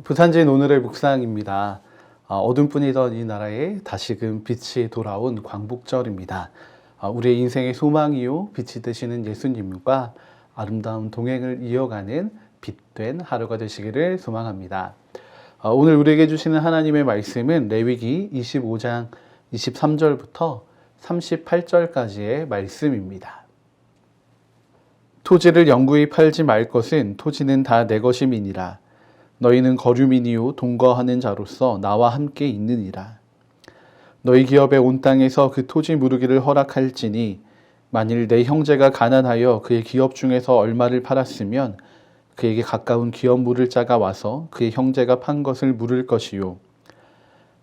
부산진 오늘의 묵상입니다. 어둠뿐이던 이 나라에 다시금 빛이 돌아온 광복절입니다. 우리의 인생의 소망이요 빛이 되시는 예수님과 아름다운 동행을 이어가는 빛된 하루가 되시기를 소망합니다. 오늘 우리에게 주시는 하나님의 말씀은 레위기 25장 23절부터 38절까지의 말씀입니다. 토지를 영구히 팔지 말 것은 토지는 다 내 것임이니라. 너희는 거류민이요 동거하는 자로서 나와 함께 있느니라. 너희 기업의 온 땅에서 그 토지 무르기를 허락할지니 만일 내 형제가 가난하여 그의 기업 중에서 얼마를 팔았으면 그에게 가까운 기업 물을 자가 와서 그의 형제가 판 것을 물을 것이요.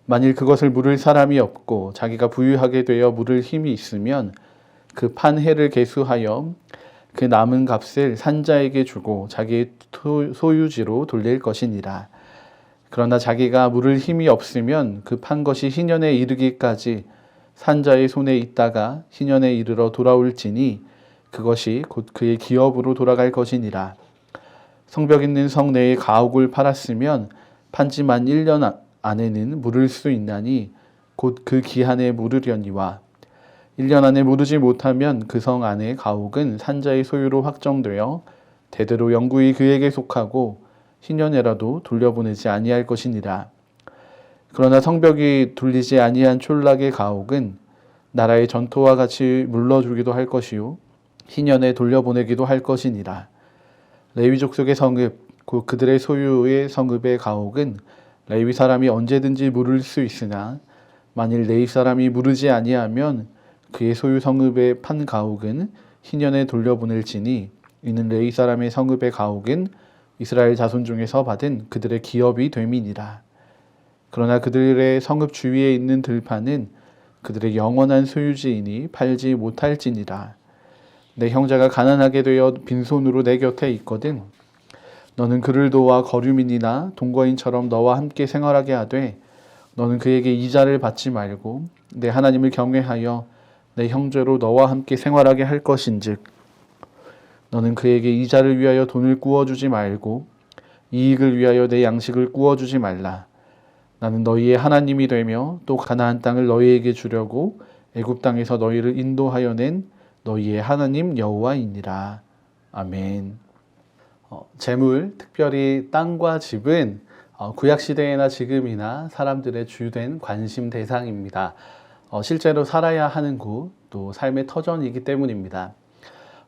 만일 그것을 물을 사람이 없고 자기가 부유하게 되어 물을 힘이 있으면 그 판 해를 계수하여 그 남은 값을 산자에게 주고 자기의 소유지로 돌릴 것이니라. 그러나 자기가 물을 힘이 없으면 그 판 것이 희년에 이르기까지 산자의 손에 있다가 희년에 이르러 돌아올지니 그것이 곧 그의 기업으로 돌아갈 것이니라. 성벽 있는 성 내의 가옥을 팔았으면 판지만 1년 안에는 물을 수 있나니 곧 그 기한에 물으려니와 1년 안에 무르지 못하면 그 성 안의 가옥은 산자의 소유로 확정되어 대대로 영구히 그에게 속하고 희년에라도 돌려보내지 아니할 것이니라. 그러나 성벽이 둘리지 아니한 촌락의 가옥은 나라의 전토와 같이 물러주기도 할 것이요 희년에 돌려보내기도 할 것이니라. 레위 족속의 성읍 곧 그들의 소유의 성읍의 가옥은 레위 사람이 언제든지 물을 수 있으나 만일 레위 사람이 무르지 아니하면 그의 소유 성읍의 판 가옥은 희년에 돌려보낼지니 이는 레위 사람의 성읍의 가옥은 이스라엘 자손 중에서 받은 그들의 기업이 됨이니라. 그러나 그들의 성읍 주위에 있는 들판은 그들의 영원한 소유지이니 팔지 못할지니라. 내 형제가 가난하게 되어 빈손으로 내 곁에 있거든 너는 그를 도와 거류민이나 동거인처럼 너와 함께 생활하게 하되 너는 그에게 이자를 받지 말고 내 하나님을 경외하여 내 형제로 너와 함께 생활하게 할 것인즉 너는 그에게 이자를 위하여 돈을 구워주지 말고 이익을 위하여 내 양식을 구워주지 말라. 나는 너희의 하나님이 되며 또 가나안 땅을 너희에게 주려고 애굽 땅에서 너희를 인도하여 낸 너희의 하나님 여호와이니라. 아멘. 재물, 특별히 땅과 집은 구약시대에나 지금이나 사람들의 주된 관심 대상입니다. 실제로 살아야 하는 곳, 또 삶의 터전이기 때문입니다.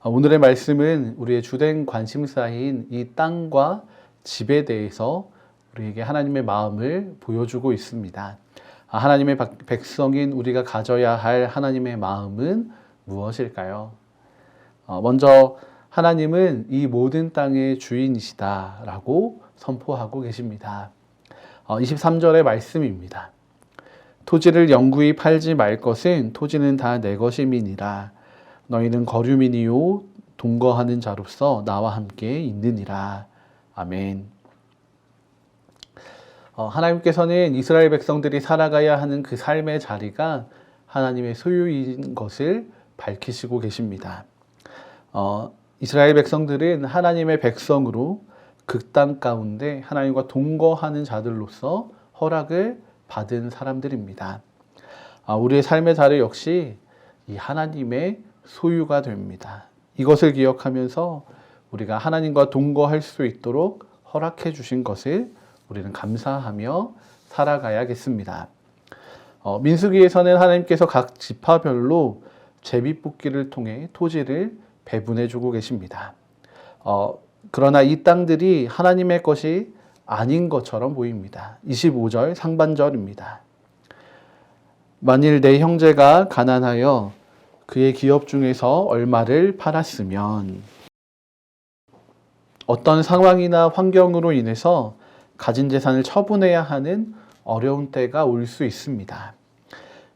오늘의 말씀은 우리의 주된 관심사인 이 땅과 집에 대해서 우리에게 하나님의 마음을 보여주고 있습니다. 하나님의 백성인 우리가 가져야 할 하나님의 마음은 무엇일까요? 먼저 하나님은 이 모든 땅의 주인이시다라고 선포하고 계십니다. 23절의 말씀입니다. 토지를 영구히 팔지 말 것은 토지는 다 내 것임이니라. 너희는 거류민이요 동거하는 자로서 나와 함께 있느니라. 아멘. 하나님께서는 이스라엘 백성들이 살아가야 하는 그 삶의 자리가 하나님의 소유인 것을 밝히시고 계십니다. 이스라엘 백성들은 하나님의 백성으로 그 땅 가운데 하나님과 동거하는 자들로서 허락을 받은 사람들입니다. 우리의 삶의 자리 역시 이 하나님의 소유가 됩니다. 이것을 기억하면서 우리가 하나님과 동거할 수 있도록 허락해 주신 것을 우리는 감사하며 살아가야겠습니다. 민수기에서는 하나님께서 각 지파별로 제비뽑기를 통해 토지를 배분해 주고 계십니다. 그러나 이 땅들이 하나님의 것이 아닌 것처럼 보입니다. 25절 상반절입니다. 만일 내 형제가 가난하여 그의 기업 중에서 얼마를 팔았으면 어떤 상황이나 환경으로 인해서 가진 재산을 처분해야 하는 어려운 때가 올 수 있습니다.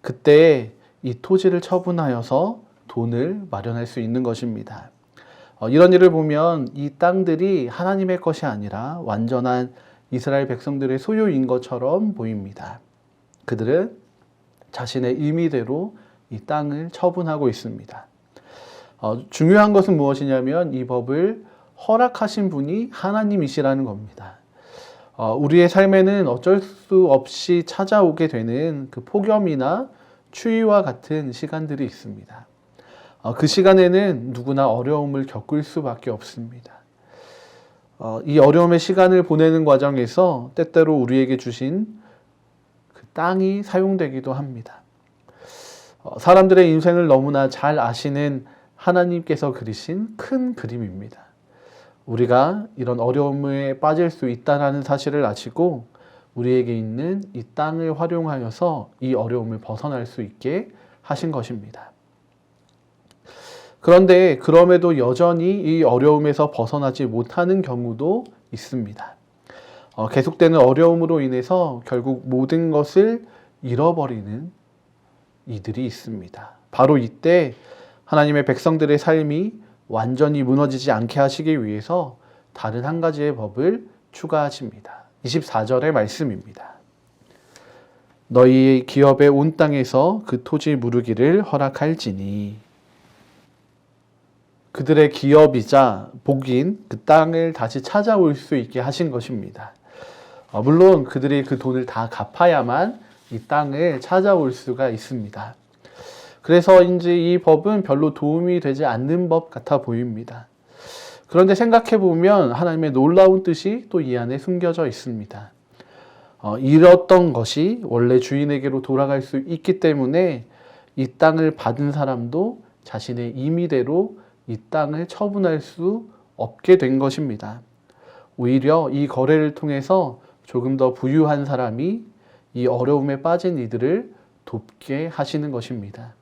그때 이 토지를 처분하여서 돈을 마련할 수 있는 것입니다. 이런 일을 보면 이 땅들이 하나님의 것이 아니라 완전한 이스라엘 백성들의 소유인 것처럼 보입니다. 그들은 자신의 임의대로 이 땅을 처분하고 있습니다. 중요한 것은 무엇이냐면 이 법을 허락하신 분이 하나님이시라는 겁니다. 우리의 삶에는 어쩔 수 없이 찾아오게 되는 그 폭염이나 추위와 같은 시간들이 있습니다. 그 시간에는 누구나 어려움을 겪을 수밖에 없습니다. 이 어려움의 시간을 보내는 과정에서 때때로 우리에게 주신 그 땅이 사용되기도 합니다. 사람들의 인생을 너무나 잘 아시는 하나님께서 그리신 큰 그림입니다. 우리가 이런 어려움에 빠질 수 있다는 사실을 아시고 우리에게 있는 이 땅을 활용하여서 이 어려움을 벗어날 수 있게 하신 것입니다. 그런데 그럼에도 여전히 이 어려움에서 벗어나지 못하는 경우도 있습니다. 계속되는 어려움으로 인해서 결국 모든 것을 잃어버리는 이들이 있습니다. 바로 이때 하나님의 백성들의 삶이 완전히 무너지지 않게 하시기 위해서 다른 한 가지의 법을 추가하십니다. 24절의 말씀입니다. 너희 기업의 온 땅에서 그 토지 무르기를 허락할지니. 그들의 기업이자 복인 그 땅을 다시 찾아올 수 있게 하신 것입니다. 물론 그들이 그 돈을 다 갚아야만 이 땅을 찾아올 수가 있습니다. 그래서인지 이 법은 별로 도움이 되지 않는 법 같아 보입니다. 그런데 생각해 보면 하나님의 놀라운 뜻이 또 이 안에 숨겨져 있습니다. 잃었던 것이 원래 주인에게로 돌아갈 수 있기 때문에 이 땅을 받은 사람도 자신의 임의대로 이 땅을 처분할 수 없게 된 것입니다. 오히려 이 거래를 통해서 조금 더 부유한 사람이 이 어려움에 빠진 이들을 돕게 하시는 것입니다.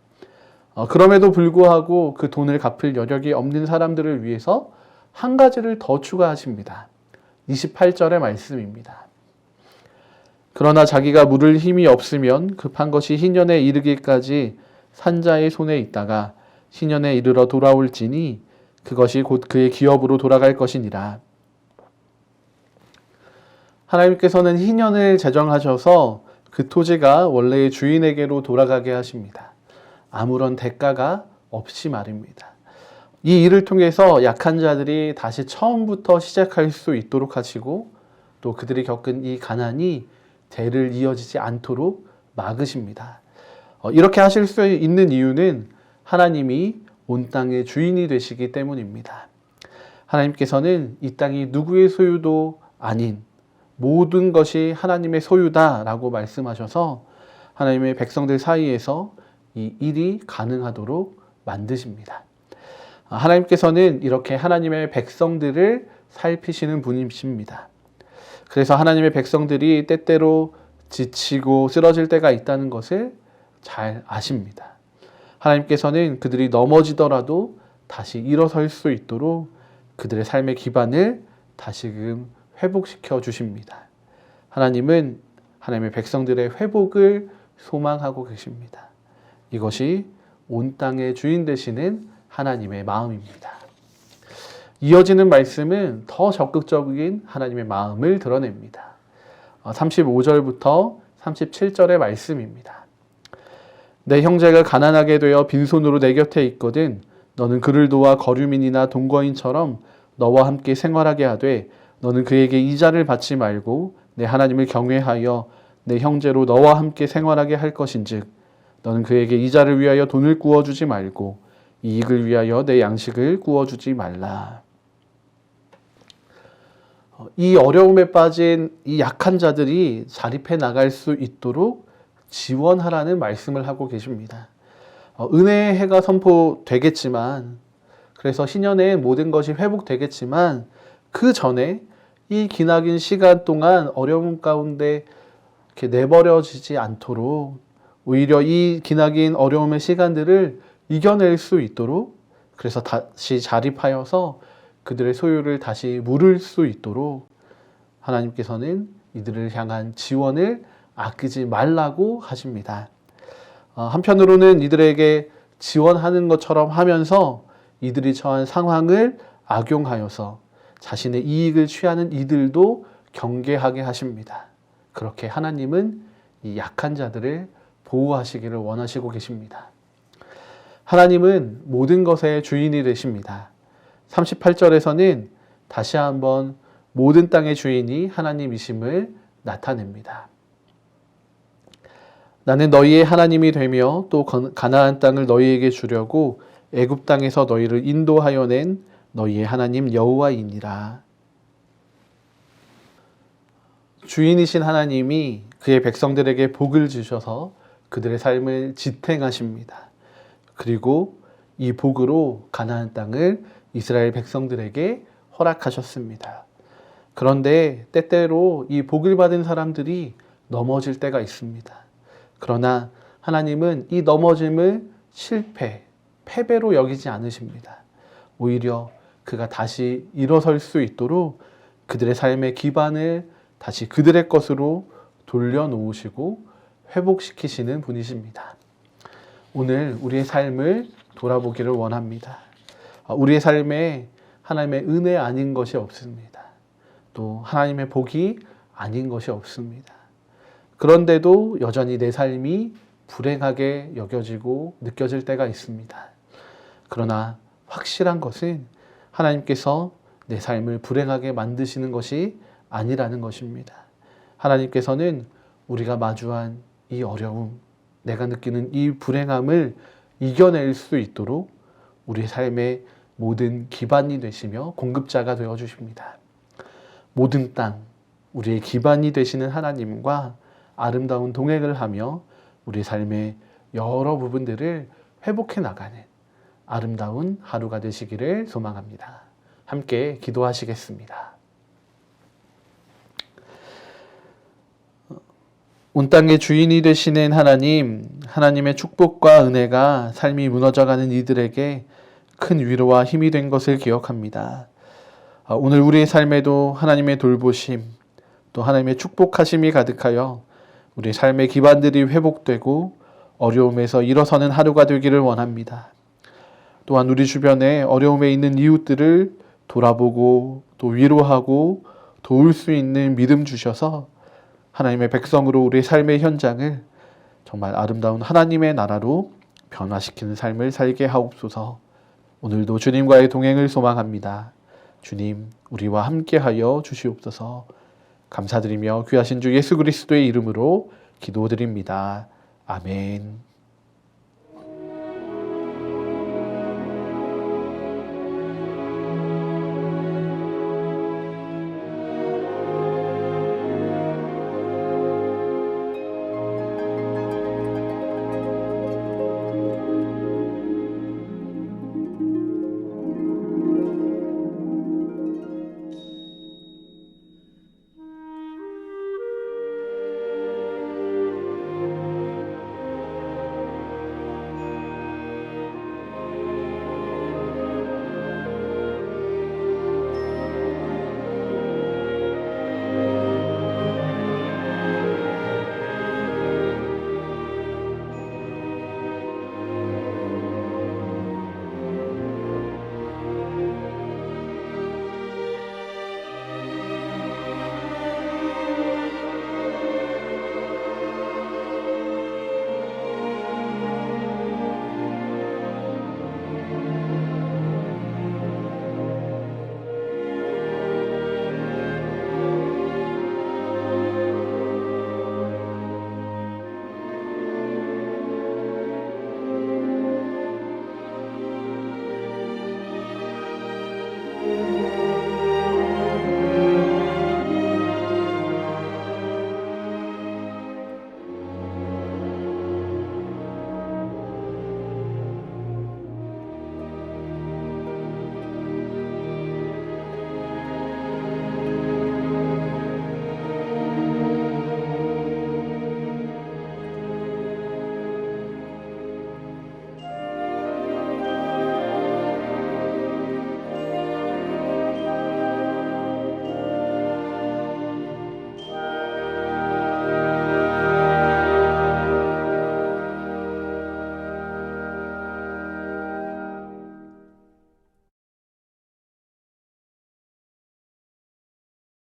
그럼에도 불구하고 그 돈을 갚을 여력이 없는 사람들을 위해서 한 가지를 더 추가하십니다. 28절의 말씀입니다. 그러나 자기가 물을 힘이 없으면 급한 것이 희년에 이르기까지 산자의 손에 있다가 희년에 이르러 돌아올지니 그것이 곧 그의 기업으로 돌아갈 것이니라. 하나님께서는 희년을 제정하셔서 그 토지가 원래의 주인에게로 돌아가게 하십니다. 아무런 대가가 없이 말입니다. 이 일을 통해서 약한 자들이 다시 처음부터 시작할 수 있도록 하시고 또 그들이 겪은 이 가난이 대를 이어지지 않도록 막으십니다. 이렇게 하실 수 있는 이유는 하나님이 온 땅의 주인이 되시기 때문입니다. 하나님께서는 이 땅이 누구의 소유도 아닌 모든 것이 하나님의 소유다라고 말씀하셔서 하나님의 백성들 사이에서 이 일이 가능하도록 만드십니다. 하나님께서는 이렇게 하나님의 백성들을 살피시는 분이십니다. 그래서 하나님의 백성들이 때때로 지치고 쓰러질 때가 있다는 것을 잘 아십니다. 하나님께서는 그들이 넘어지더라도 다시 일어설 수 있도록 그들의 삶의 기반을 다시금 회복시켜 주십니다. 하나님은 하나님의 백성들의 회복을 소망하고 계십니다. 이것이 온 땅의 주인 되시는 하나님의 마음입니다. 이어지는 말씀은 더 적극적인 하나님의 마음을 드러냅니다. 35절부터 37절의 말씀입니다. 내 형제가 가난하게 되어 빈손으로 내 곁에 있거든 너는 그를 도와 거류민이나 동거인처럼 너와 함께 생활하게 하되 너는 그에게 이자를 받지 말고 내 하나님을 경외하여 내 형제로 너와 함께 생활하게 할 것인즉 너는 그에게 이자를 위하여 돈을 구워주지 말고 이익을 위하여 내 양식을 구워주지 말라. 이 어려움에 빠진 이 약한 자들이 자립해 나갈 수 있도록 지원하라는 말씀을 하고 계십니다. 은혜의 해가 선포되겠지만 그래서 신년에 모든 것이 회복되겠지만 그 전에 이 기나긴 시간 동안 어려움 가운데 이렇게 내버려지지 않도록 오히려 이 기나긴 어려움의 시간들을 이겨낼 수 있도록 그래서 다시 자립하여서 그들의 소유를 다시 물을 수 있도록 하나님께서는 이들을 향한 지원을 아끼지 말라고 하십니다. 한편으로는 이들에게 지원하는 것처럼 하면서 이들이 처한 상황을 악용하여서 자신의 이익을 취하는 이들도 경계하게 하십니다. 그렇게 하나님은 이 약한 자들을 보호하시기를 원하시고 계십니다. 하나님은 모든 것의 주인이 되십니다. 38절에서는 다시 한번 모든 땅의 주인이 하나님이심을 나타냅니다. 나는 너희의 하나님이 되며 또 가나안 땅을 너희에게 주려고 애굽 땅에서 너희를 인도하여 낸 너희의 하나님 여호와이니라. 주인이신 하나님이 그의 백성들에게 복을 주셔서 그들의 삶을 지탱하십니다. 그리고 이 복으로 가나안 땅을 이스라엘 백성들에게 허락하셨습니다. 그런데 때때로 이 복을 받은 사람들이 넘어질 때가 있습니다. 그러나 하나님은 이 넘어짐을 실패, 패배로 여기지 않으십니다. 오히려 그가 다시 일어설 수 있도록 그들의 삶의 기반을 다시 그들의 것으로 돌려놓으시고 회복시키시는 분이십니다. 오늘 우리의 삶을 돌아보기를 원합니다. 우리의 삶에 하나님의 은혜 아닌 것이 없습니다. 또 하나님의 복이 아닌 것이 없습니다. 그런데도 여전히 내 삶이 불행하게 여겨지고 느껴질 때가 있습니다. 그러나 확실한 것은 하나님께서 내 삶을 불행하게 만드시는 것이 아니라는 것입니다. 하나님께서는 우리가 마주한 이 어려움, 내가 느끼는 이 불행함을 이겨낼 수 있도록 우리의 삶의 모든 기반이 되시며 공급자가 되어주십니다. 모든 땅, 우리의 기반이 되시는 하나님과 아름다운 동행을 하며 우리 삶의 여러 부분들을 회복해 나가는 아름다운 하루가 되시기를 소망합니다. 함께 기도하시겠습니다. 온 땅의 주인이 되시는 하나님, 하나님의 축복과 은혜가 삶이 무너져가는 이들에게 큰 위로와 힘이 된 것을 기억합니다. 오늘 우리의 삶에도 하나님의 돌보심, 또 하나님의 축복하심이 가득하여 우리 삶의 기반들이 회복되고 어려움에서 일어서는 하루가 되기를 원합니다. 또한 우리 주변에 어려움에 있는 이웃들을 돌아보고 또 위로하고 도울 수 있는 믿음 주셔서 하나님의 백성으로 우리 삶의 현장을 정말 아름다운 하나님의 나라로 변화시키는 삶을 살게 하옵소서. 오늘도 주님과의 동행을 소망합니다. 주님, 우리와 함께하여 주시옵소서. 감사드리며 귀하신 주 예수 그리스도의 이름으로 기도드립니다. 아멘.